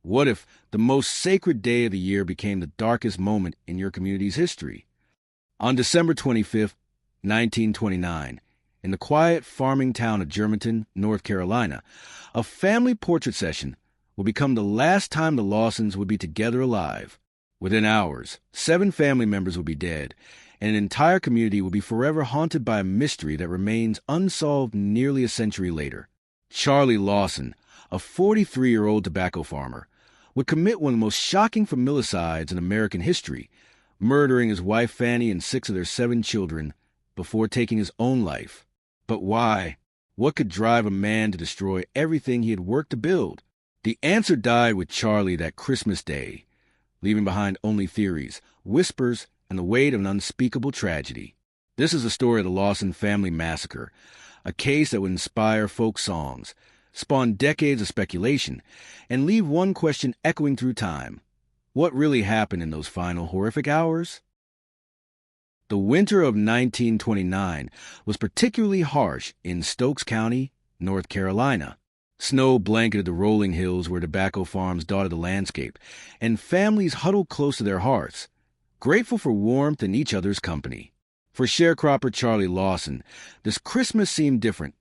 What if the most sacred day of the year became the darkest moment in your community's history? On December 25th, 1929, in the quiet farming town of Germantown, North Carolina, a family portrait session would become the last time the Lawsons would be together alive. Within hours, 7 family members would be dead, and an entire community would be forever haunted by a mystery that remains unsolved nearly a century later. Charlie Lawson, a 43-year-old tobacco farmer, would commit one of the most shocking familicides in American history, murdering his wife Fanny and 6 of their 7 children before taking his own life. But why? What could drive a man to destroy everything he had worked to build? The answer died with Charlie that Christmas Day, leaving behind only theories, whispers, and the weight of an unspeakable tragedy. This is the story of the Lawson family massacre, a case that would inspire folk songs, spawn decades of speculation, and leave one question echoing through time. What really happened in those final horrific hours? The winter of 1929 was particularly harsh in Stokes County, North Carolina. Snow blanketed the rolling hills where tobacco farms dotted the landscape, and families huddled close to their hearths, grateful for warmth and each other's company. For sharecropper Charlie Lawson, this Christmas seemed different,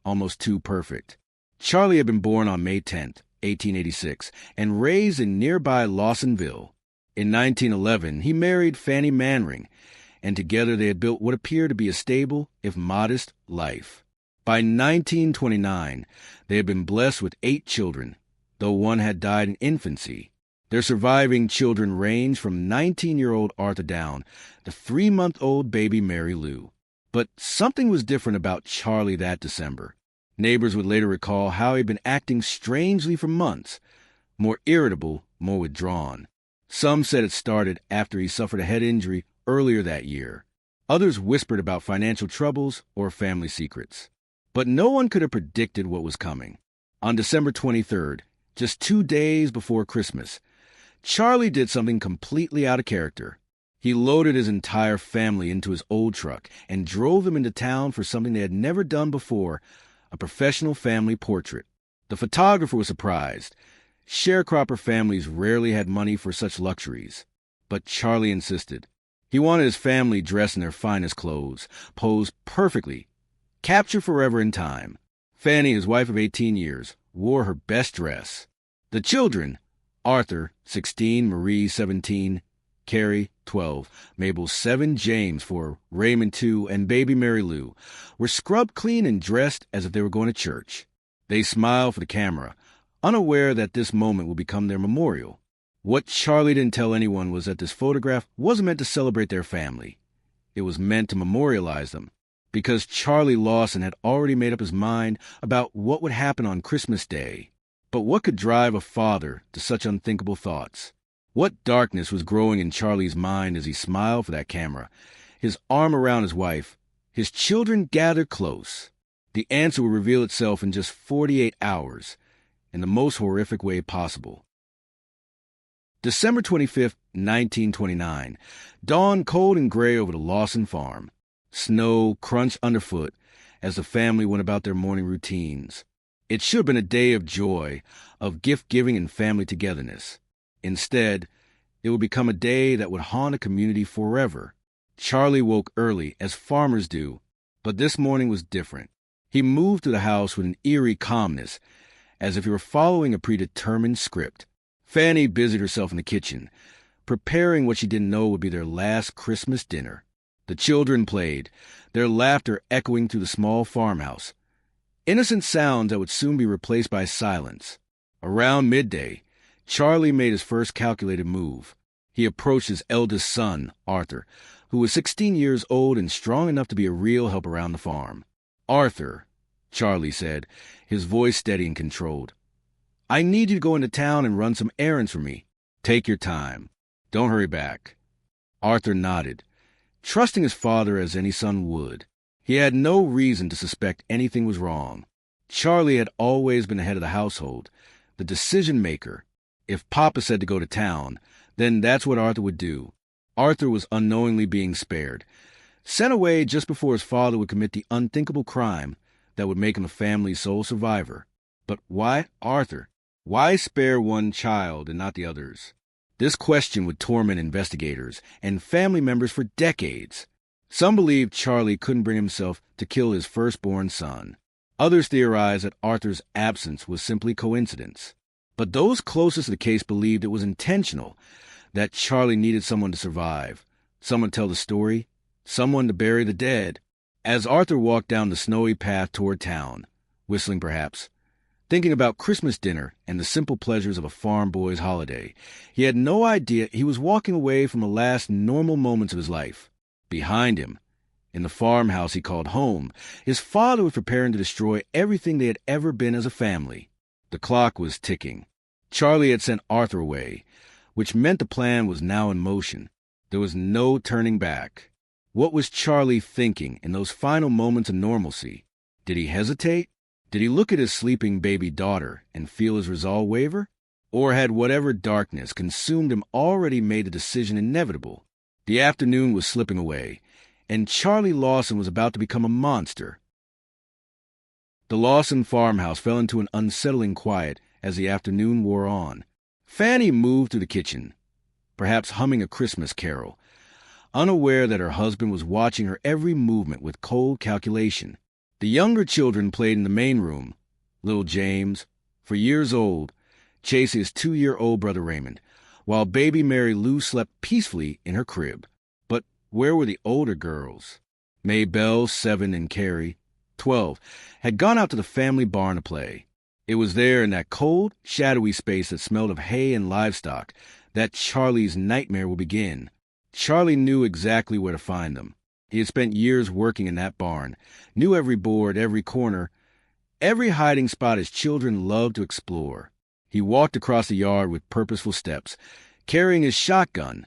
almost too perfect. Charlie had been born on May 10th, 1886, and raised in nearby Lawsonville. In 1911, he married Fanny Manring, and together they had built what appeared to be a stable, if modest, life. By 1929, they had been blessed with 8 children, though one had died in infancy. Their surviving children ranged from 19-year-old Arthur Down to 3-month-old baby Mary Lou. But something was different about Charlie that December. Neighbors would later recall how he'd been acting strangely for months, more irritable, more withdrawn. Some said it started after he suffered a head injury earlier that year. Others whispered about financial troubles or family secrets. But no one could have predicted what was coming. On December 23rd, just 2 days before Christmas, Charlie did something completely out of character. He loaded his entire family into his old truck and drove them into town for something they had never done before, a professional family portrait. The photographer was surprised. Sharecropper families rarely had money for such luxuries. But Charlie insisted. He wanted his family dressed in their finest clothes, posed perfectly, captured forever in time. Fanny, his wife of 18 years, wore her best dress. The children, Arthur, 16, Marie, 17, Carrie, 12, Mabel, 7, James, 4, Raymond, 2, and baby Mary Lou, were scrubbed clean and dressed as if they were going to church. They smiled for the camera, unaware that this moment would become their memorial. What Charlie didn't tell anyone was that this photograph wasn't meant to celebrate their family. It was meant to memorialize them, because Charlie Lawson had already made up his mind about what would happen on Christmas Day. But what could drive a father to such unthinkable thoughts? What darkness was growing in Charlie's mind as he smiled for that camera, his arm around his wife, his children gathered close? The answer would reveal itself in just 48 hours, in the most horrific way possible. December 25th, 1929, dawned cold and gray over the Lawson farm. Snow crunched underfoot as the family went about their morning routines. It should have been a day of joy, of gift-giving and family togetherness. Instead, it would become a day that would haunt a community forever. Charlie woke early, as farmers do, but this morning was different. He moved to the house with an eerie calmness, as if he were following a predetermined script. Fanny busied herself in the kitchen, preparing what she didn't know would be their last Christmas dinner. The children played, their laughter echoing through the small farmhouse. Innocent sounds that would soon be replaced by silence. Around midday, Charlie made his first calculated move. He approached his eldest son, Arthur, who was 16 years old and strong enough to be a real help around the farm. "Arthur," Charlie said, his voice steady and controlled, "I need you to go into town and run some errands for me. Take your time. Don't hurry back." Arthur nodded, trusting his father as any son would. He had no reason to suspect anything was wrong. Charlie had always been the head of the household, the decision-maker. If Papa said to go to town, then that's what Arthur would do. Arthur was unknowingly being spared, sent away just before his father would commit the unthinkable crime that would make him the family's sole survivor. But why Arthur? Why spare one child and not the others? This question would torment investigators and family members for decades. Some believed Charlie couldn't bring himself to kill his firstborn son. Others theorized that Arthur's absence was simply coincidence. But those closest to the case believed it was intentional, that Charlie needed someone to survive, someone to tell the story, someone to bury the dead. As Arthur walked down the snowy path toward town, whistling perhaps, thinking about Christmas dinner and the simple pleasures of a farm boy's holiday, he had no idea he was walking away from the last normal moments of his life. Behind him, in the farmhouse he called home, his father was preparing to destroy everything they had ever been as a family. The clock was ticking. Charlie had sent Arthur away, which meant the plan was now in motion. There was no turning back. What was Charlie thinking in those final moments of normalcy? Did he hesitate? Did he look at his sleeping baby daughter and feel his resolve waver? Or had whatever darkness consumed him already made the decision inevitable? The afternoon was slipping away, and Charlie Lawson was about to become a monster. The Lawson farmhouse fell into an unsettling quiet as the afternoon wore on. Fanny moved through the kitchen, perhaps humming a Christmas carol, unaware that her husband was watching her every movement with cold calculation. The younger children played in the main room. Little James, for years old, chased his 2-year-old brother Raymond, while baby Mary Lou slept peacefully in her crib. But where were the older girls? Maybelle, 7, and Carrie, 12, had gone out to the family barn to play. It was there in that cold, shadowy space that smelled of hay and livestock that Charlie's nightmare would begin. Charlie knew exactly where to find them. He had spent years working in that barn, knew every board, every corner, every hiding spot his children loved to explore. He walked across the yard with purposeful steps, carrying his shotgun,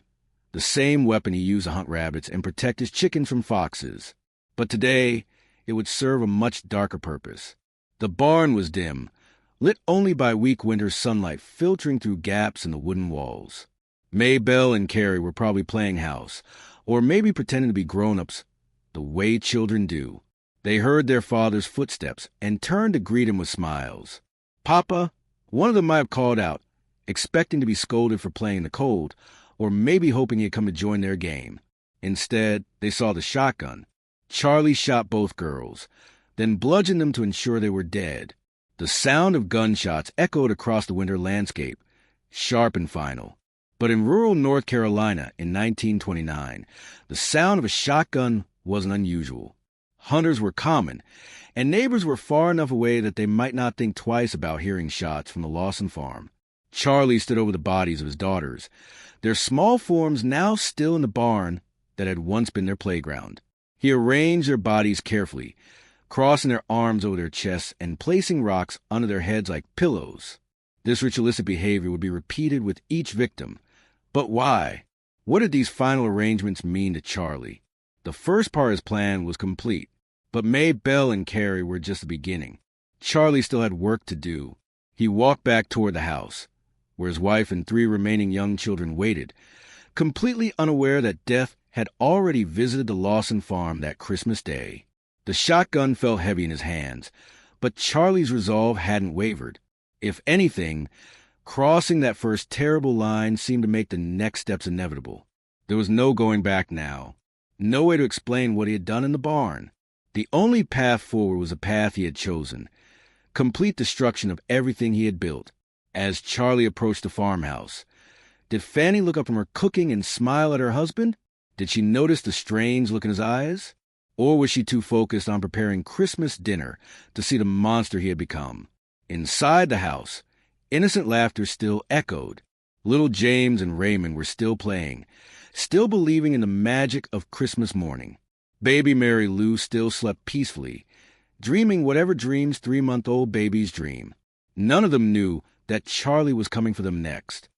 the same weapon he used to hunt rabbits and protect his chickens from foxes. But today, it would serve a much darker purpose. The barn was dim, lit only by weak winter sunlight filtering through gaps in the wooden walls. Maybelle and Carrie were probably playing house, or maybe pretending to be grown-ups, the way children do. They heard their father's footsteps and turned to greet him with smiles. "Papa," one of them might have called out, expecting to be scolded for playing in the cold, or maybe hoping he'd come to join their game. Instead, they saw the shotgun. Charlie shot both girls, then bludgeoned them to ensure they were dead. The sound of gunshots echoed across the winter landscape, sharp and final. But in rural North Carolina in 1929, the sound of a shotgun wasn't unusual. Hunters were common, and neighbors were far enough away that they might not think twice about hearing shots from the Lawson farm. Charlie stood over the bodies of his daughters, their small forms now still in the barn that had once been their playground. He arranged their bodies carefully, crossing their arms over their chests and placing rocks under their heads like pillows. This ritualistic behavior would be repeated with each victim. But why? What did these final arrangements mean to Charlie? The first part of his plan was complete, but Maybelle and Carrie were just the beginning. Charlie still had work to do. He walked back toward the house, where his wife and 3 remaining young children waited, completely unaware that death had already visited the Lawson farm that Christmas Day. The shotgun felt heavy in his hands, but Charlie's resolve hadn't wavered. If anything, crossing that first terrible line seemed to make the next steps inevitable. There was no going back now. No way to explain what he had done in the barn. The only path forward was the path he had chosen. Complete destruction of everything he had built. As Charlie approached the farmhouse, did Fanny look up from her cooking and smile at her husband? Did she notice the strange look in his eyes? Or was she too focused on preparing Christmas dinner to see the monster he had become? Inside the house, innocent laughter still echoed. Little James and Raymond were still playing, still believing in the magic of Christmas morning. Baby Mary Lou still slept peacefully, dreaming whatever dreams 3-month-old babies dream. None of them knew that Charlie was coming for them next.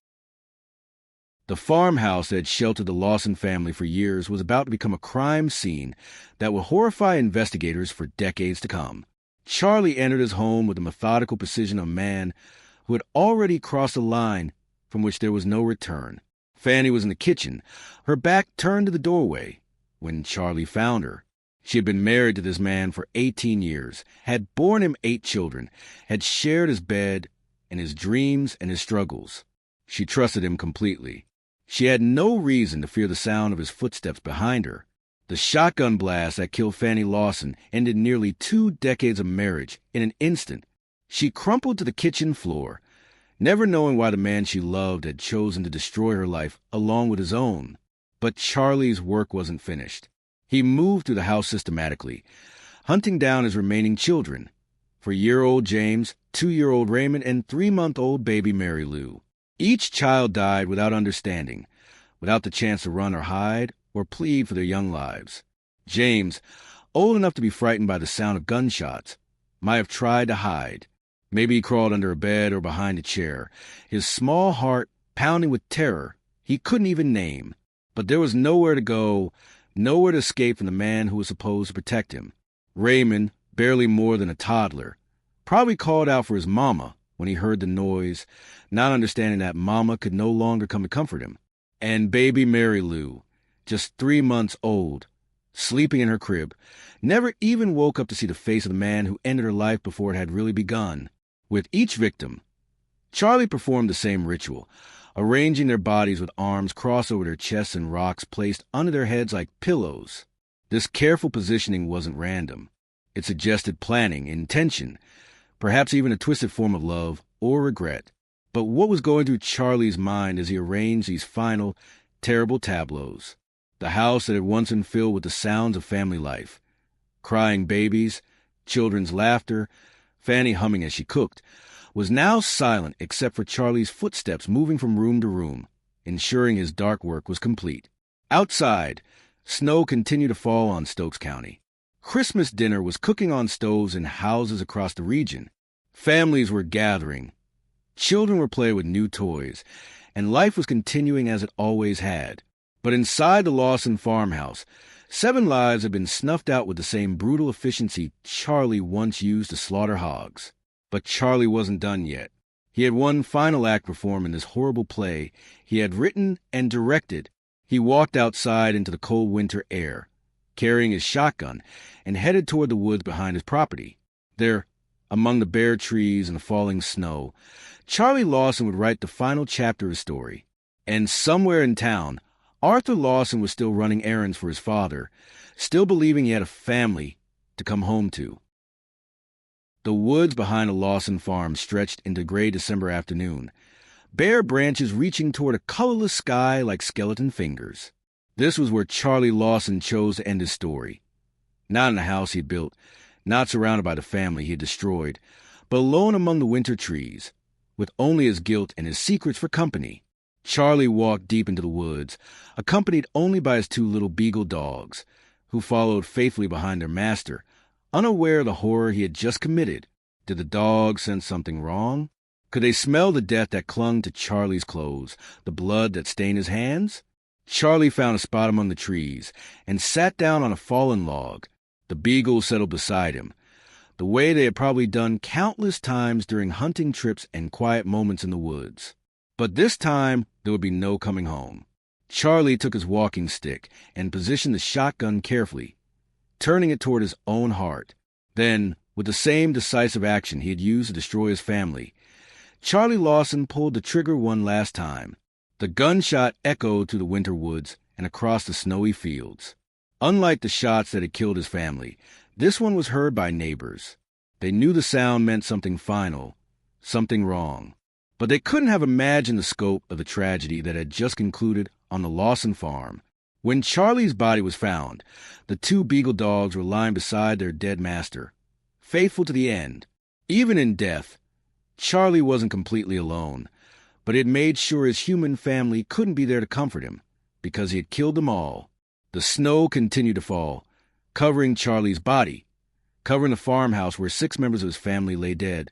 The farmhouse that had sheltered the Lawson family for years was about to become a crime scene that would horrify investigators for decades to come. Charlie entered his home with the methodical precision of a man who had already crossed a line from which there was no return. Fanny was in the kitchen, her back turned to the doorway, when Charlie found her. She had been married to this man for 18 years, had borne him 8 children, had shared his bed, and his dreams and his struggles. She trusted him completely. She had no reason to fear the sound of his footsteps behind her. The shotgun blast that killed Fannie Lawson ended nearly 2 decades of marriage in an instant. She crumpled to the kitchen floor, never knowing why the man she loved had chosen to destroy her life along with his own. But Charlie's work wasn't finished. He moved through the house systematically, hunting down his remaining children, 4-year-old James, 2-year-old Raymond, and 3-month-old baby Mary Lou. Each child died without understanding, without the chance to run or hide or plead for their young lives. James, old enough to be frightened by the sound of gunshots, might have tried to hide. Maybe he crawled under a bed or behind a chair, his small heart pounding with terror he couldn't even name. But there was nowhere to go, nowhere to escape from the man who was supposed to protect him. Raymond, barely more than a toddler, probably called out for his mama when he heard the noise, not understanding that mama could no longer come to comfort him. And baby Mary Lou, just 3 months old, sleeping in her crib, never even woke up to see the face of the man who ended her life before it had really begun. With each victim, Charlie performed the same ritual, arranging their bodies with arms crossed over their chests and rocks placed under their heads like pillows. This careful positioning wasn't random. It suggested planning, intention, perhaps even a twisted form of love or regret. But what was going through Charlie's mind as he arranged these final, terrible tableaus? The house that had once been filled with the sounds of family life. Crying babies, children's laughter, Fanny humming as she cooked, was now silent except for Charlie's footsteps moving from room to room, ensuring his dark work was complete. Outside, snow continued to fall on Stokes County. Christmas dinner was cooking on stoves in houses across the region. Families were gathering. Children were playing with new toys, and life was continuing as it always had. But inside the Lawson farmhouse, 7 lives had been snuffed out with the same brutal efficiency Charlie once used to slaughter hogs. But Charlie wasn't done yet. He had one final act performed in this horrible play he had written and directed. He walked outside into the cold winter air, carrying his shotgun, and headed toward the woods behind his property. There, among the bare trees and the falling snow, Charlie Lawson would write the final chapter of his story. And somewhere in town, Arthur Lawson was still running errands for his father, still believing he had a family to come home to. The woods behind the Lawson farm stretched into gray December afternoon, bare branches reaching toward a colorless sky like skeleton fingers. This was where Charlie Lawson chose to end his story. Not in the house he built, not surrounded by the family he had destroyed, but alone among the winter trees, with only his guilt and his secrets for company. Charlie walked deep into the woods, accompanied only by his 2 little beagle dogs, who followed faithfully behind their master, unaware of the horror he had just committed. Did the dogs sense something wrong? Could they smell the death that clung to Charlie's clothes, the blood that stained his hands? Charlie found a spot among the trees and sat down on a fallen log. The beagles settled beside him, the way they had probably done countless times during hunting trips and quiet moments in the woods. But this time, there would be no coming home. Charlie took his walking stick and positioned the shotgun carefully, turning it toward his own heart. Then, with the same decisive action he had used to destroy his family, Charlie Lawson pulled the trigger one last time. The gunshot echoed through the winter woods and across the snowy fields. Unlike the shots that had killed his family, this one was heard by neighbors. They knew the sound meant something final, something wrong. But they couldn't have imagined the scope of the tragedy that had just concluded on the Lawson farm. When Charlie's body was found, the 2 beagle dogs were lying beside their dead master, faithful to the end. Even in death, Charlie wasn't completely alone, but he had made sure his human family couldn't be there to comfort him, because he had killed them all. The snow continued to fall, covering Charlie's body, covering the farmhouse where 6 members of his family lay dead,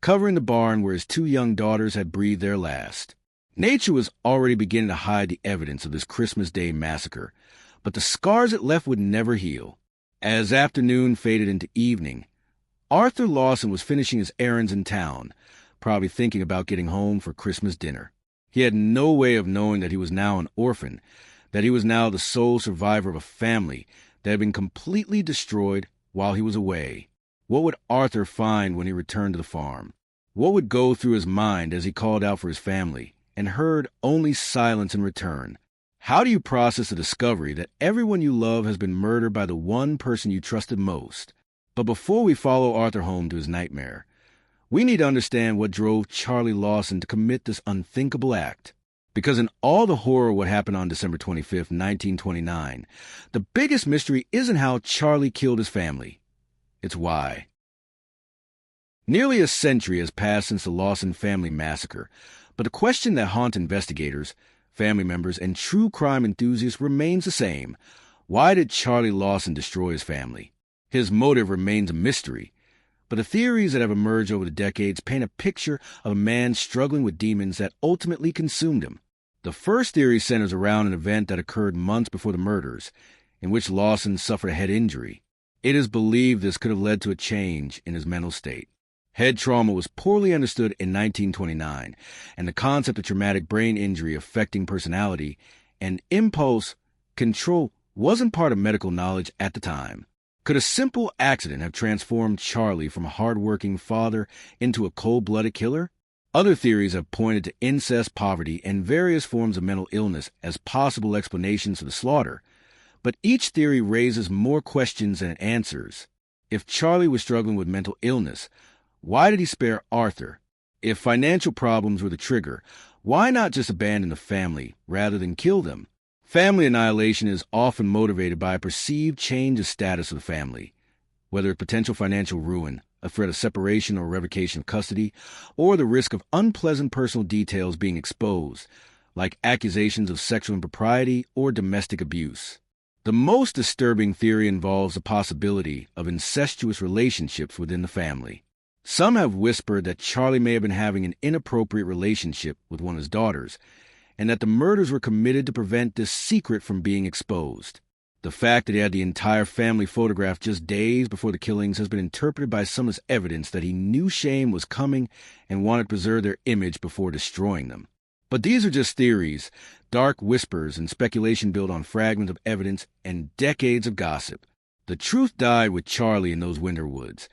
covering the barn where his 2 young daughters had breathed their last. Nature was already beginning to hide the evidence of this Christmas Day massacre, but the scars it left would never heal. As afternoon faded into evening, Arthur Lawson was finishing his errands in town, probably thinking about getting home for Christmas dinner. He had no way of knowing that he was now an orphan, that he was now the sole survivor of a family that had been completely destroyed while he was away. What would Arthur find when he returned to the farm? What would go through his mind as he called out for his family and heard only silence in return? How do you process the discovery that everyone you love has been murdered by the one person you trusted most? But before we follow Arthur home to his nightmare, we need to understand what drove Charlie Lawson to commit this unthinkable act. Because in all the horror of what happened on December 25th, 1929, the biggest mystery isn't how Charlie killed his family. It's why. Nearly a century has passed since the Lawson family massacre, but the question that haunts investigators, family members, and true crime enthusiasts remains the same. Why did Charlie Lawson destroy his family? His motive remains a mystery, but the theories that have emerged over the decades paint a picture of a man struggling with demons that ultimately consumed him. The first theory centers around an event that occurred months before the murders, in which Lawson suffered a head injury. It is believed this could have led to a change in his mental state. Head trauma was poorly understood in 1929, and the concept of traumatic brain injury affecting personality and impulse control wasn't part of medical knowledge at the time. Could a simple accident have transformed Charlie from a hard-working father into a cold-blooded killer? Other theories have pointed to incest, poverty, and various forms of mental illness as possible explanations for the slaughter, but each theory raises more questions than it answers. If Charlie was struggling with mental illness, why did he spare Arthur? If financial problems were the trigger, why not just abandon the family rather than kill them? Family annihilation is often motivated by a perceived change of status of the family, whether it's potential financial ruin, a threat of separation or revocation of custody, or the risk of unpleasant personal details being exposed, like accusations of sexual impropriety or domestic abuse. The most disturbing theory involves the possibility of incestuous relationships within the family. Some have whispered that Charlie may have been having an inappropriate relationship with one of his daughters, and that the murders were committed to prevent this secret from being exposed. The fact that he had the entire family photographed just days before the killings has been interpreted by some as evidence that he knew shame was coming and wanted to preserve their image before destroying them. But these are just theories, dark whispers and speculation built on fragments of evidence and decades of gossip. The truth died with Charlie in those winter woods,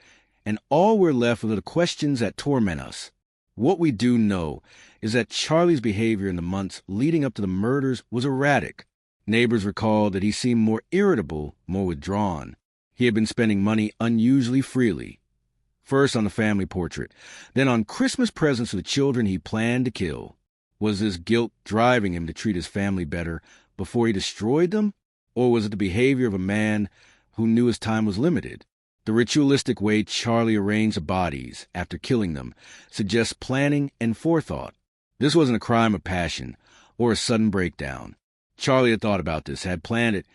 and all we're left with are the questions that torment us. What we do know is that Charlie's behavior in the months leading up to the murders was erratic. Neighbors recalled that he seemed more irritable, more withdrawn. He had been spending money unusually freely. First on the family portrait, then on Christmas presents for the children he planned to kill. Was this guilt driving him to treat his family better before he destroyed them? Or was it the behavior of a man who knew his time was limited? The ritualistic way Charlie arranged the bodies after killing them suggests planning and forethought. This wasn't a crime of passion or a sudden breakdown. Charlie had thought about this, had planned it,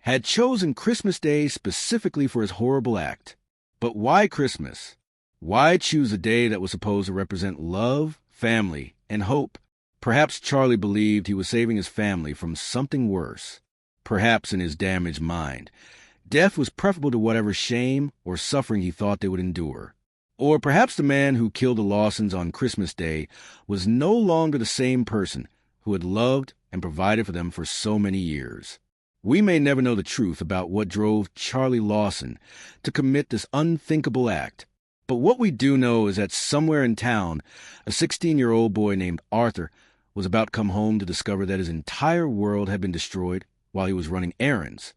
had chosen Christmas Day specifically for his horrible act. But why Christmas? Why choose a day that was supposed to represent love, family, and hope? Perhaps Charlie believed he was saving his family from something worse. Perhaps in his damaged mind, death was preferable to whatever shame or suffering he thought they would endure. Or perhaps the man who killed the Lawsons on Christmas Day was no longer the same person who had loved and provided for them for so many years. We may never know the truth about what drove Charlie Lawson to commit this unthinkable act, but what we do know is that somewhere in town, a 16-year-old boy named Arthur was about to come home to discover that his entire world had been destroyed while he was running errands.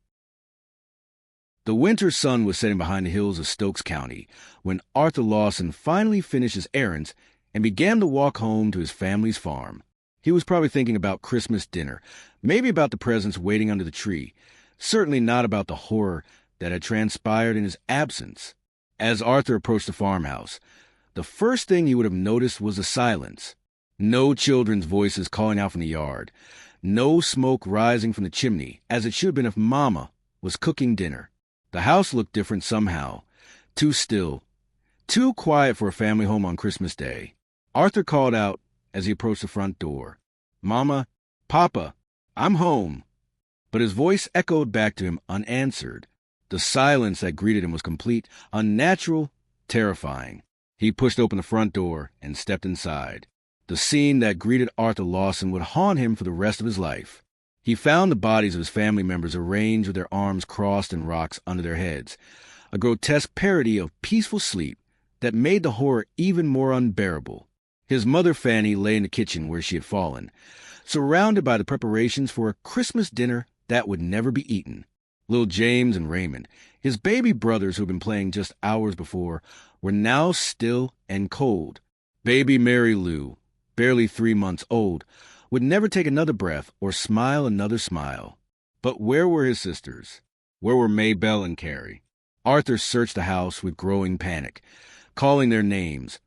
The winter sun was setting behind the hills of Stokes County when Arthur Lawson finally finished his errands and began to walk home to his family's farm. He was probably thinking about Christmas dinner, maybe about the presents waiting under the tree, certainly not about the horror that had transpired in his absence. As Arthur approached the farmhouse, the first thing he would have noticed was the silence. No children's voices calling out from the yard, no smoke rising from the chimney, as it should have been if Mama was cooking dinner. The house looked different somehow, too still, too quiet for a family home on Christmas Day. Arthur called out as he approached the front door, "Mama, Papa, I'm home." But his voice echoed back to him unanswered. The silence that greeted him was complete, unnatural, terrifying. He pushed open the front door and stepped inside. The scene that greeted Arthur Lawson would haunt him for the rest of his life. He found the bodies of his family members arranged with their arms crossed and rocks under their heads, a grotesque parody of peaceful sleep that made the horror even more unbearable. His mother, Fanny, lay in the kitchen where she had fallen, surrounded by the preparations for a Christmas dinner that would never be eaten. Little James and Raymond, his baby brothers who had been playing just hours before, were now still and cold. Baby Mary Lou, barely 3 months old, would never take another breath or smile another smile. But where were his sisters? Where were Maybelle and Carrie? Arthur searched the house with growing panic, calling their names,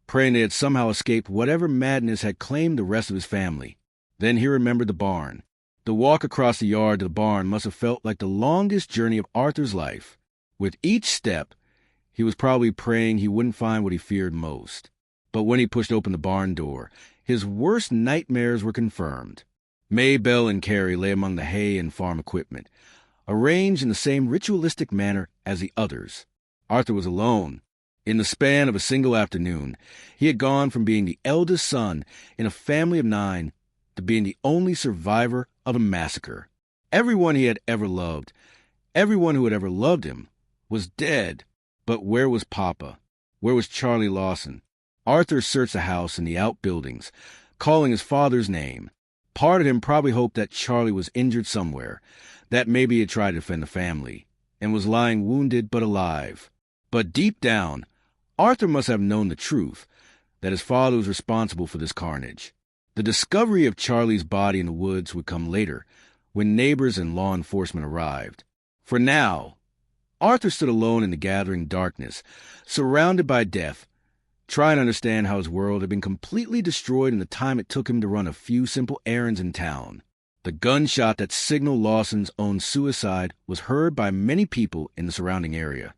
praying they had somehow escaped whatever madness had claimed the rest of his family. Then he remembered the barn. The walk across the yard to the barn must have felt like the longest journey of Arthur's life. With each step, he was probably praying he wouldn't find what he feared most. But when he pushed open the barn door, his worst nightmares were confirmed. Maybelle and Carrie lay among the hay and farm equipment, arranged in the same ritualistic manner as the others. Arthur was alone. In the span of a single afternoon, he had gone from being the eldest son in a family of 9 to being the only survivor of a massacre. Everyone he had ever loved, everyone who had ever loved him, was dead. But where was Papa? Where was Charlie Lawson? Arthur searched the house and the outbuildings, calling his father's name. Part of him probably hoped that Charlie was injured somewhere, that maybe he had tried to defend the family, and was lying wounded but alive. But deep down, Arthur must have known the truth, that his father was responsible for this carnage. The discovery of Charlie's body in the woods would come later, when neighbors and law enforcement arrived. For now, Arthur stood alone in the gathering darkness, surrounded by death, trying to understand how his world had been completely destroyed in the time it took him to run a few simple errands in town. The gunshot that signaled Lawson's own suicide was heard by many people in the surrounding area,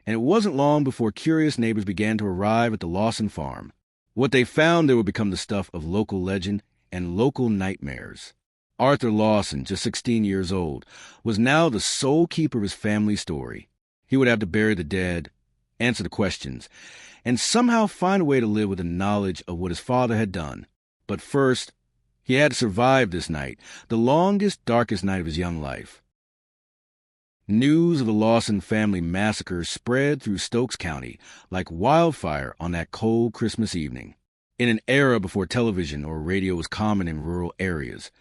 and it wasn't long before curious neighbors began to arrive at the Lawson farm. What they found there would become the stuff of local legend and local nightmares. Arthur Lawson, just 16 years old, was now the sole keeper of his family story. He would have to bury the dead, answer the questions, and somehow find a way to live with the knowledge of what his father had done. But first, he had to survive this night, the longest, darkest night of his young life. News of the Lawson family massacre spread through Stokes County like wildfire on that cold Christmas evening. In an era before television or radio was common in rural areas,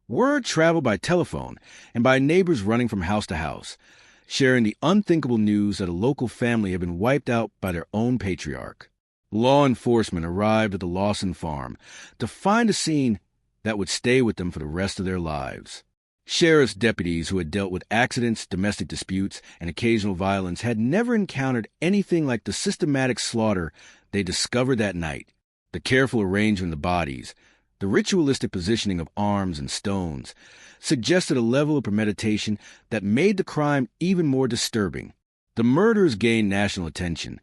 word traveled by telephone and by neighbors running from house to house, sharing the unthinkable news that a local family had been wiped out by their own patriarch. Law enforcement arrived at the Lawson farm to find a scene that would stay with them for the rest of their lives. Sheriff's deputies who had dealt with accidents, domestic disputes, and occasional violence had never encountered anything like the systematic slaughter they discovered that night. The careful arrangement of the bodies, the ritualistic positioning of arms and stones, suggested a level of premeditation that made the crime even more disturbing. The murders gained national attention,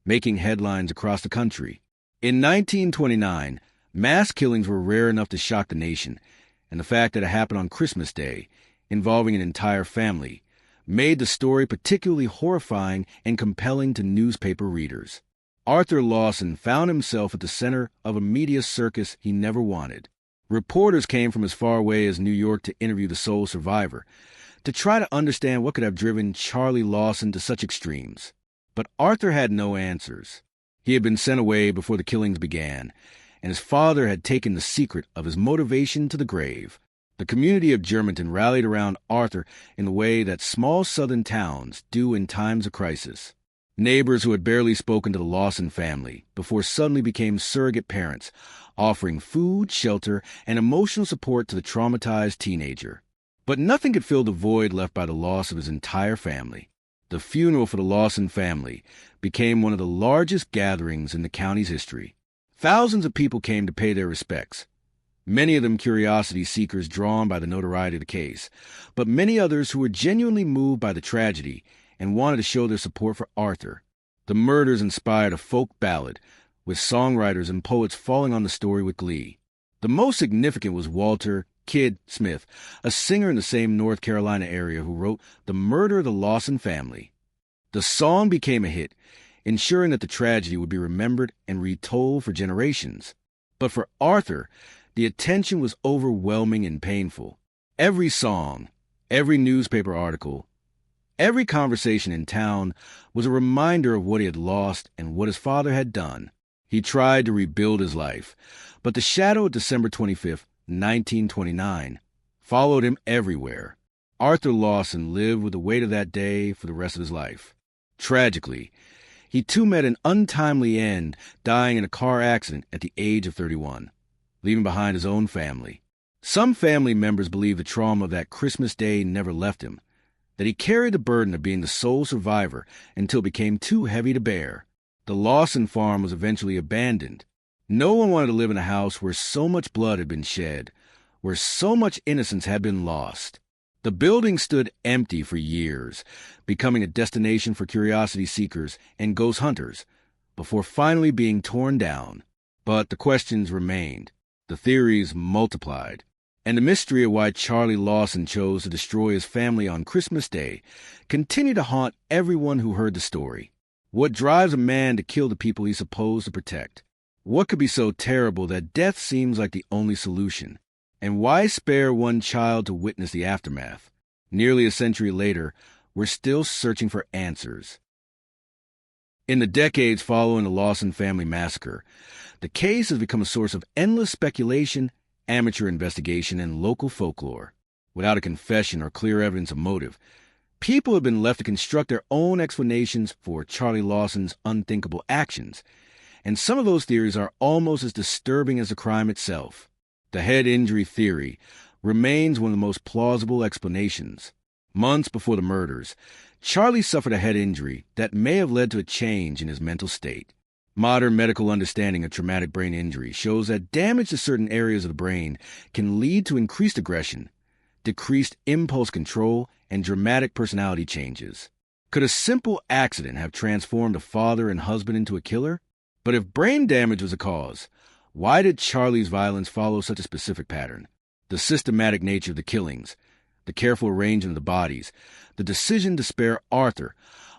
making headlines across the country. In 1929, mass killings were rare enough to shock the nation, and the fact that it happened on Christmas Day, involving an entire family, made the story particularly horrifying and compelling to newspaper readers. Arthur Lawson found himself at the center of a media circus he never wanted. Reporters came from as far away as New York to interview the sole survivor, to try to understand what could have driven Charlie Lawson to such extremes. But Arthur had no answers. He had been sent away before the killings began, and his father had taken the secret of his motivation to the grave. The community of Germantown rallied around Arthur in the way that small southern towns do in times of crisis. Neighbors who had barely spoken to the Lawson family before suddenly became surrogate parents, offering food, shelter, and emotional support to the traumatized teenager. But nothing could fill the void left by the loss of his entire family. The funeral for the Lawson family became one of the largest gatherings in the county's history. Thousands of people came to pay their respects, many of them curiosity seekers drawn by the notoriety of the case, but many others who were genuinely moved by the tragedy and wanted to show their support for Arthur. The murders inspired a folk ballad, with songwriters and poets falling on the story with glee. The most significant was Walter "Kid" Smith, a singer in the same North Carolina area who wrote "The Murder of the Lawson Family." The song became a hit, ensuring that the tragedy would be remembered and retold for generations. But for Arthur, the attention was overwhelming and painful. Every song, every newspaper article, Every conversation in town was a reminder of what he had lost and what his father had done. He tried to rebuild his life, but the shadow of December 25th, 1929, followed him everywhere. Arthur Lawson lived with the weight of that day for the rest of his life. Tragically, he too met an untimely end, dying in a car accident at the age of 31, leaving behind his own family. Some family members believe the trauma of that Christmas day never left him, that he carried the burden of being the sole survivor until it became too heavy to bear. The Lawson farm was eventually abandoned. No one wanted to live in a house where so much blood had been shed, where so much innocence had been lost. The building stood empty for years, becoming a destination for curiosity seekers and ghost hunters, before finally being torn down. But the questions remained, the theories multiplied, and the mystery of why Charlie Lawson chose to destroy his family on Christmas Day continued to haunt everyone who heard the story. What drives a man to kill the people he's supposed to protect? What could be so terrible that death seems like the only solution? And why spare one child to witness the aftermath? Nearly a century later, we're still searching for answers. In the decades following the Lawson family massacre, the case has become a source of endless speculation, amateur investigation, and local folklore. Without a confession or clear evidence of motive, people have been left to construct their own explanations for Charlie Lawson's unthinkable actions, and some of those theories are almost as disturbing as the crime itself. The head injury theory remains one of the most plausible explanations. Months before the murders, Charlie suffered a head injury that may have led to a change in his mental state. Modern medical understanding of traumatic brain injury shows that damage to certain areas of the brain can lead to increased aggression, decreased impulse control, and dramatic personality changes. Could a simple accident have transformed a father and husband into a killer? But if brain damage was the cause, why did Charlie's violence follow such a specific pattern? The systematic nature of the killings, the careful arrangement of the bodies, the decision to spare Arthur,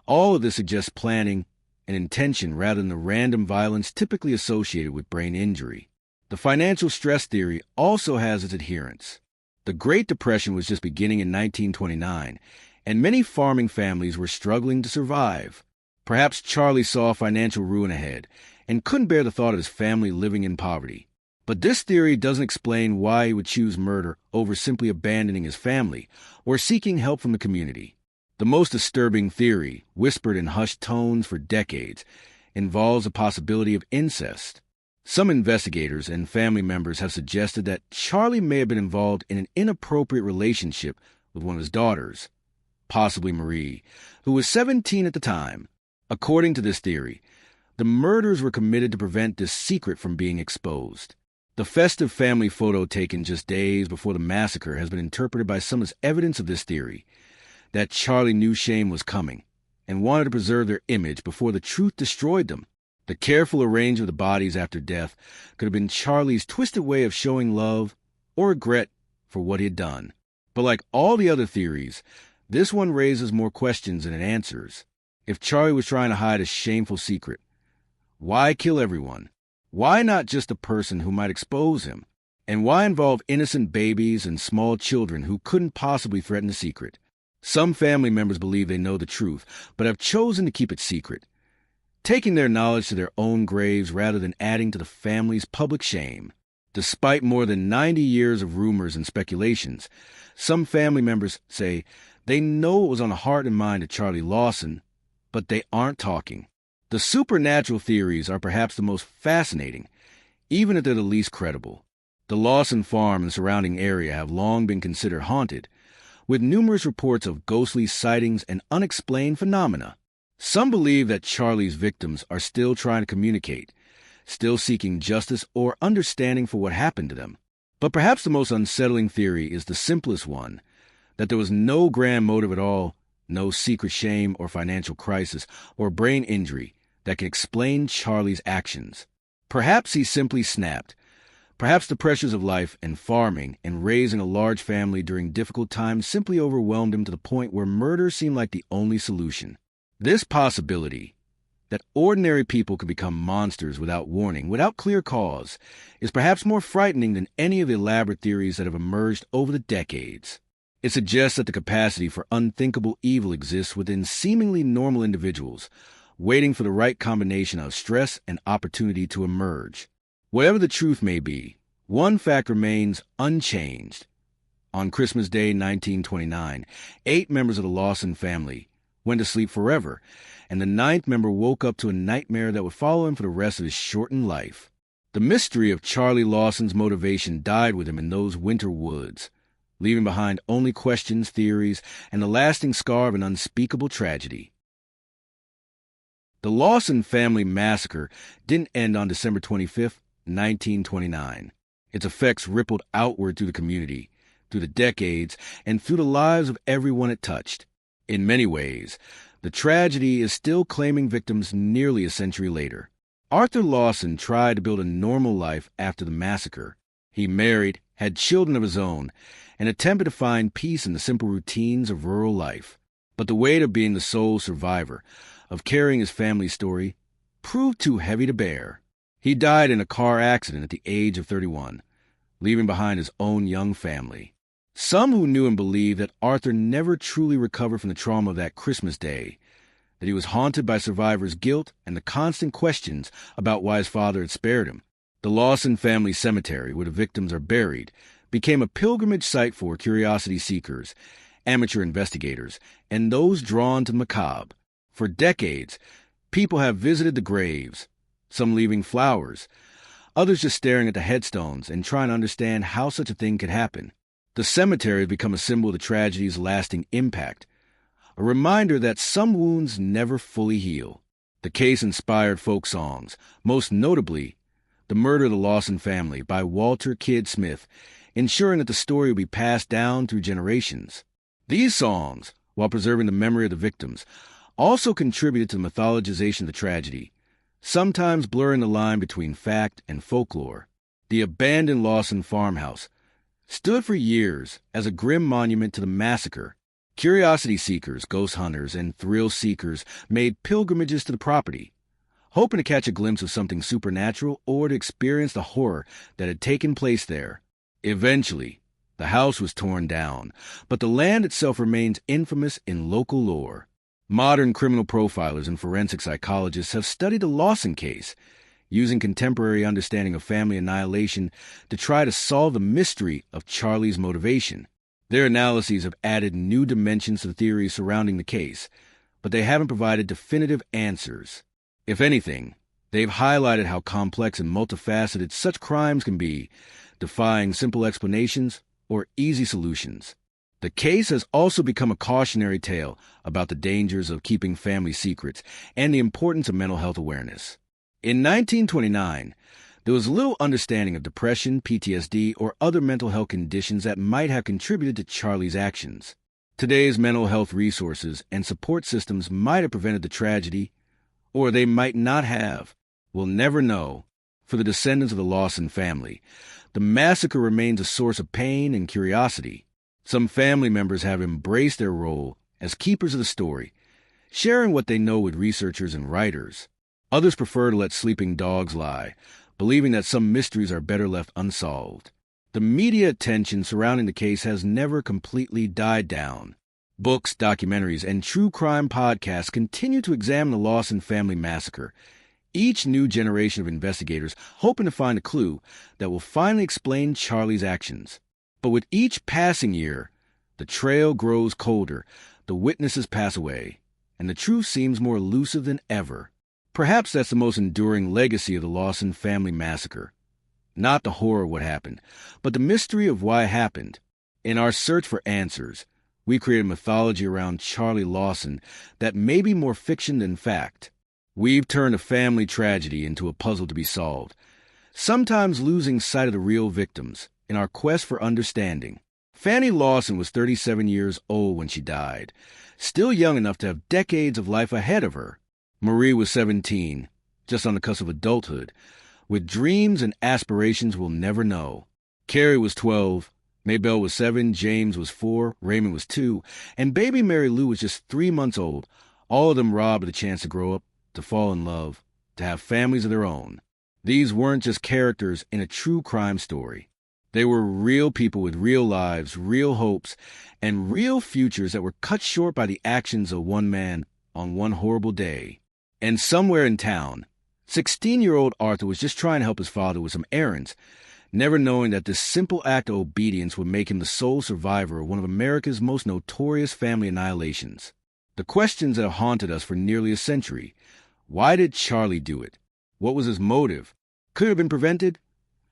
all of this suggests planning and intention rather than the random violence typically associated with brain injury. The financial stress theory also has its adherents. The Great Depression was just beginning in 1929, and many farming families were struggling to survive. Perhaps Charlie saw financial ruin ahead and couldn't bear the thought of his family living in poverty. But this theory doesn't explain why he would choose murder over simply abandoning his family or seeking help from the community. The most disturbing theory, whispered in hushed tones for decades, involves the possibility of incest. Some investigators and family members have suggested that Charlie may have been involved in an inappropriate relationship with one of his daughters, possibly Marie, who was 17 at the time. According to this theory, the murders were committed to prevent this secret from being exposed. The festive family photo taken just days before the massacre has been interpreted by some as evidence of this theory, that Charlie knew shame was coming and wanted to preserve their image before the truth destroyed them. The careful arrangement of the bodies after death could have been Charlie's twisted way of showing love or regret for what he had done. But like all the other theories, this one raises more questions than it answers. If Charlie was trying to hide a shameful secret, why kill everyone? Why not just a person who might expose him? And why involve innocent babies and small children who couldn't possibly threaten the secret? Some family members believe they know the truth, but have chosen to keep it secret, taking their knowledge to their own graves rather than adding to the family's public shame. Despite more than 90 years of rumors and speculations, some family members say they know what was on the heart and mind of Charlie Lawson, but they aren't talking. The supernatural theories are perhaps the most fascinating, even if they're the least credible. The Lawson farm and surrounding area have long been considered haunted, with numerous reports of ghostly sightings and unexplained phenomena. Some believe that Charlie's victims are still trying to communicate, still seeking justice or understanding for what happened to them. But perhaps the most unsettling theory is the simplest one, that there was no grand motive at all, no secret shame or financial crisis or brain injury that can explain Charlie's actions. Perhaps he simply snapped. Perhaps the pressures of life and farming and raising a large family during difficult times simply overwhelmed him to the point where murder seemed like the only solution. This possibility, that ordinary people could become monsters without warning, without clear cause, is perhaps more frightening than any of the elaborate theories that have emerged over the decades. It suggests that the capacity for unthinkable evil exists within seemingly normal individuals, waiting for the right combination of stress and opportunity to emerge. Whatever the truth may be, one fact remains unchanged. On Christmas Day 1929, 8 members of the Lawson family went to sleep forever, and the 9th member woke up to a nightmare that would follow him for the rest of his shortened life. The mystery of Charlie Lawson's motivation died with him in those winter woods, leaving behind only questions, theories, and the lasting scar of an unspeakable tragedy. The Lawson family massacre didn't end on December 25, 1929. Its effects rippled outward through the community, through the decades, and through the lives of everyone it touched. In many ways, the tragedy is still claiming victims nearly a century later. Arthur Lawson tried to build a normal life after the massacre. He married, had children of his own, and attempted to find peace in the simple routines of rural life. But the weight of being the sole survivor, of carrying his family's story, proved too heavy to bear. He died in a car accident at the age of 31, leaving behind his own young family. Some who knew him believed that Arthur never truly recovered from the trauma of that Christmas day, that he was haunted by survivors' guilt and the constant questions about why his father had spared him. The Lawson family cemetery, where the victims are buried, became a pilgrimage site for curiosity seekers, amateur investigators, and those drawn to the macabre. For decades, people have visited the graves, some leaving flowers, others just staring at the headstones and trying to understand how such a thing could happen. The cemetery has become a symbol of the tragedy's lasting impact, a reminder that some wounds never fully heal. The case inspired folk songs, most notably The Murder of the Lawson Family by Walter Kidd Smith, ensuring that the story will be passed down through generations. These songs, while preserving the memory of the victims, also contributed to the mythologization of the tragedy, sometimes blurring the line between fact and folklore. The abandoned Lawson farmhouse stood for years as a grim monument to the massacre. Curiosity seekers, ghost hunters, and thrill seekers made pilgrimages to the property, hoping to catch a glimpse of something supernatural or to experience the horror that had taken place there. Eventually, the house was torn down, but the land itself remains infamous in local lore. Modern criminal profilers and forensic psychologists have studied the Lawson case, using contemporary understanding of family annihilation to try to solve the mystery of Charlie's motivation. Their analyses have added new dimensions to the theories surrounding the case, but they haven't provided definitive answers. If anything, they've highlighted how complex and multifaceted such crimes can be, defying simple explanations or easy solutions. The case has also become a cautionary tale about the dangers of keeping family secrets and the importance of mental health awareness. In 1929, there was little understanding of depression, PTSD, or other mental health conditions that might have contributed to Charlie's actions. Today's mental health resources and support systems might have prevented the tragedy, or they might not have. We'll never know. For the descendants of the Lawson family, the massacre remains a source of pain and curiosity. Some family members have embraced their role as keepers of the story, sharing what they know with researchers and writers. Others prefer to let sleeping dogs lie, believing that some mysteries are better left unsolved. The media attention surrounding the case has never completely died down. Books, documentaries, and true crime podcasts continue to examine the Lawson family massacre, each new generation of investigators hoping to find a clue that will finally explain Charlie's actions. But with each passing year, the trail grows colder, the witnesses pass away, and the truth seems more elusive than ever. Perhaps that's the most enduring legacy of the Lawson family massacre. Not the horror of what happened, but the mystery of why it happened. In our search for answers, we create a mythology around Charlie Lawson that may be more fiction than fact. We've turned a family tragedy into a puzzle to be solved, sometimes losing sight of the real victims in our quest for understanding. Fannie Lawson was 37 years old when she died, still young enough to have decades of life ahead of her. Marie was 17, just on the cusp of adulthood, with dreams and aspirations we'll never know. Carrie was 12, Maybelle was 7, James was 4, Raymond was 2, and baby Mary Lou was just 3 months old, all of them robbed of the chance to grow up, to fall in love, to have families of their own. These weren't just characters in a true crime story. They were real people with real lives, real hopes, and real futures that were cut short by the actions of one man on one horrible day. And somewhere in town, 16-year-old Arthur was just trying to help his father with some errands, never knowing that this simple act of obedience would make him the sole survivor of one of America's most notorious family annihilations. The questions that have haunted us for nearly a century. Why did Charlie do it? What was his motive? Could it have been prevented?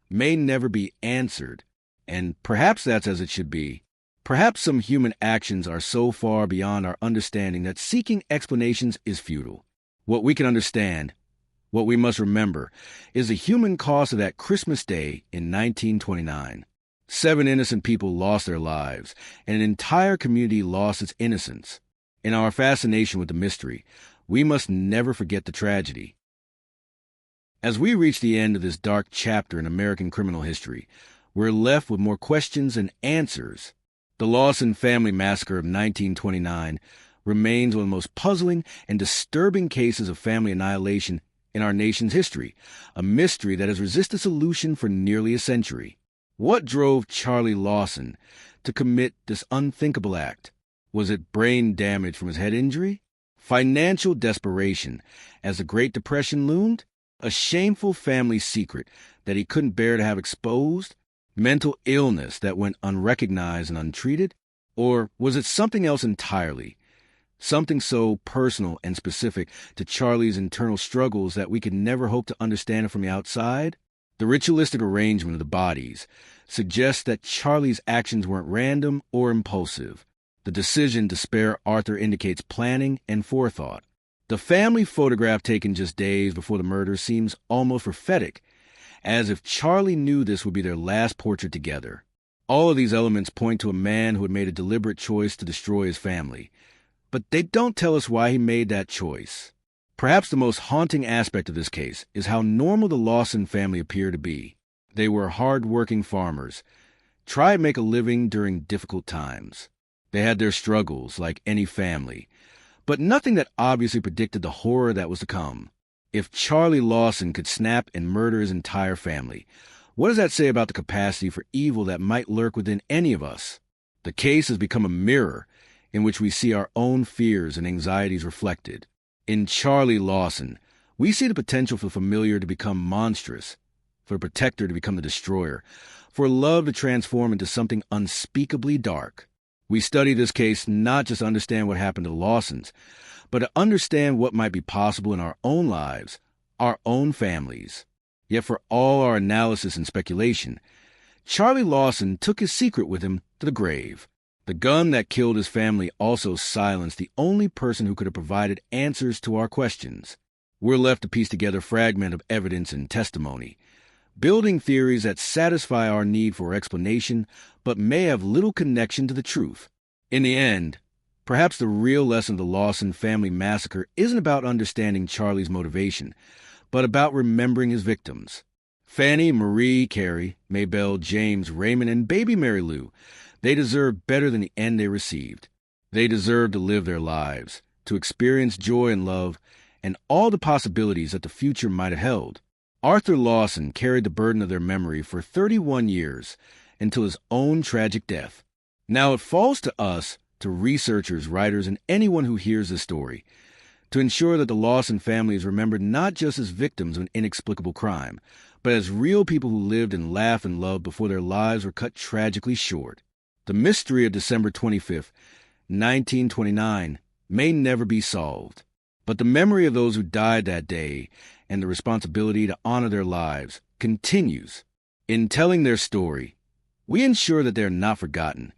May never be answered. And perhaps that's as it should be. Perhaps some human actions are so far beyond our understanding that seeking explanations is futile. What we can understand, what we must remember, is the human cost of that Christmas Day in 1929. 7 innocent people lost their lives, and an entire community lost its innocence. In our fascination with the mystery, we must never forget the tragedy. As we reach the end of this dark chapter in American criminal history, we're left with more questions than answers. The Lawson family massacre of 1929 remains one of the most puzzling and disturbing cases of family annihilation in our nation's history, a mystery that has resisted solution for nearly a century. What drove Charlie Lawson to commit this unthinkable act? Was it brain damage from his head injury? Financial desperation as the Great Depression loomed? A shameful family secret that he couldn't bear to have exposed? Mental illness that went unrecognized and untreated? Or was it something else entirely? Something so personal and specific to Charlie's internal struggles that we could never hope to understand it from the outside? The ritualistic arrangement of the bodies suggests that Charlie's actions weren't random or impulsive. The decision to spare Arthur indicates planning and forethought. The family photograph taken just days before the murder seems almost prophetic, as if Charlie knew this would be their last portrait together. All of these elements point to a man who had made a deliberate choice to destroy his family. But they don't tell us why he made that choice. Perhaps the most haunting aspect of this case is how normal the Lawson family appear to be. They were hard-working farmers, tried to make a living during difficult times. They had their struggles, like any family, but nothing that obviously predicted the horror that was to come. If Charlie Lawson could snap and murder his entire family, what does that say about the capacity for evil that might lurk within any of us? The case has become a mirror in which we see our own fears and anxieties reflected. In Charlie Lawson, we see the potential for the familiar to become monstrous, for the protector to become the destroyer, for love to transform into something unspeakably dark. We study this case not just to understand what happened to the Lawsons, but to understand what might be possible in our own lives, our own families. Yet for all our analysis and speculation, Charlie Lawson took his secret with him to the grave. The gun that killed his family also silenced the only person who could have provided answers to our questions. We're left to piece together fragments of evidence and testimony, building theories that satisfy our need for explanation but may have little connection to the truth. In the end, perhaps the real lesson of the Lawson family massacre isn't about understanding Charlie's motivation, but about remembering his victims. Fannie, Marie, Carrie, Maybelle, James, Raymond, and baby Mary Lou, they deserve better than the end they received. They deserve to live their lives, to experience joy and love, and all the possibilities that the future might have held. Arthur Lawson carried the burden of their memory for 31 years, until his own tragic death. Now it falls to us, to researchers, writers, and anyone who hears this story, to ensure that the Lawson family is remembered not just as victims of an inexplicable crime, but as real people who lived and laughed and loved before their lives were cut tragically short. The mystery of December 25th, 1929, may never be solved, but the memory of those who died that day and the responsibility to honor their lives continues. In telling their story, we ensure that they are not forgotten,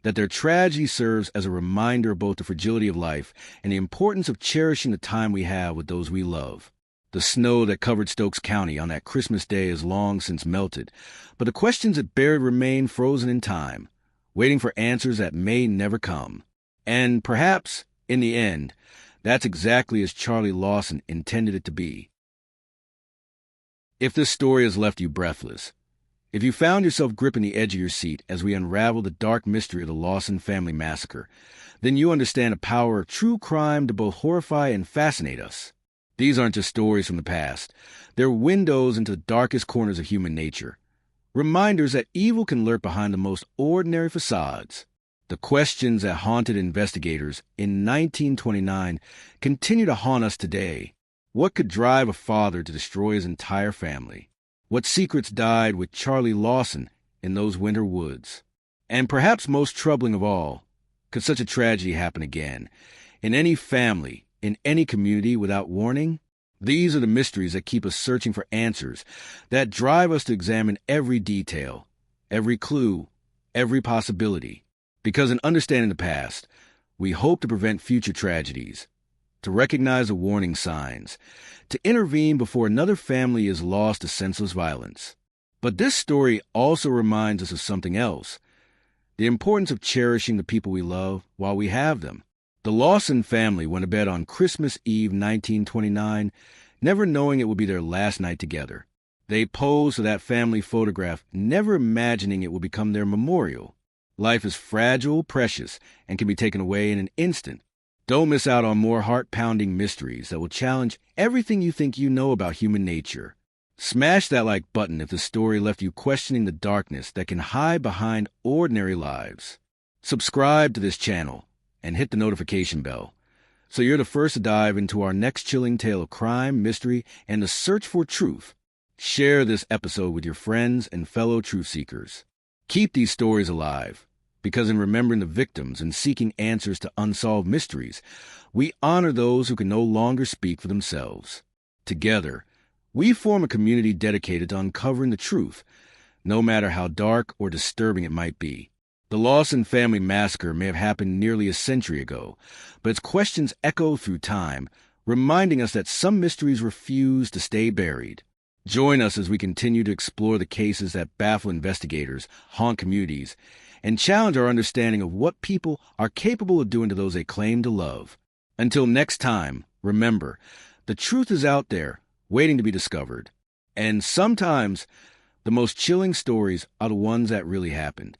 that their tragedy serves as a reminder of both the fragility of life and the importance of cherishing the time we have with those we love. The snow that covered Stokes County on that Christmas day has long since melted, but the questions it buried remain frozen in time, waiting for answers that may never come. And perhaps, in the end, that's exactly as Charlie Lawson intended it to be. If this story has left you breathless, if you found yourself gripping the edge of your seat as we unravel the dark mystery of the Lawson family massacre, then you understand the power of true crime to both horrify and fascinate us. These aren't just stories from the past. They're windows into the darkest corners of human nature. Reminders that evil can lurk behind the most ordinary facades. The questions that haunted investigators in 1929 continue to haunt us today. What could drive a father to destroy his entire family? What secrets died with Charlie Lawson in those winter woods? And perhaps most troubling of all, could such a tragedy happen again? In any family, in any community without warning? These are the mysteries that keep us searching for answers, that drive us to examine every detail, every clue, every possibility. Because in understanding the past, we hope to prevent future tragedies, to recognize the warning signs, to intervene before another family is lost to senseless violence. But this story also reminds us of something else, the importance of cherishing the people we love while we have them. The Lawson family went to bed on Christmas Eve 1929, never knowing it would be their last night together. They posed for that family photograph, never imagining it would become their memorial. Life is fragile, precious, and can be taken away in an instant. Don't miss out on more heart-pounding mysteries that will challenge everything you think you know about human nature. Smash that like button if the story left you questioning the darkness that can hide behind ordinary lives. Subscribe to this channel and hit the notification bell so you're the first to dive into our next chilling tale of crime, mystery, and the search for truth. Share this episode with your friends and fellow truth seekers. Keep these stories alive, because in remembering the victims and seeking answers to unsolved mysteries, we honor those who can no longer speak for themselves. Together, we form a community dedicated to uncovering the truth, no matter how dark or disturbing it might be. The Lawson family massacre may have happened nearly a century ago, but its questions echo through time, reminding us that some mysteries refuse to stay buried. Join us as we continue to explore the cases that baffle investigators, haunt communities, and challenge our understanding of what people are capable of doing to those they claim to love. Until next time, remember, the truth is out there, waiting to be discovered. And sometimes, the most chilling stories are the ones that really happened.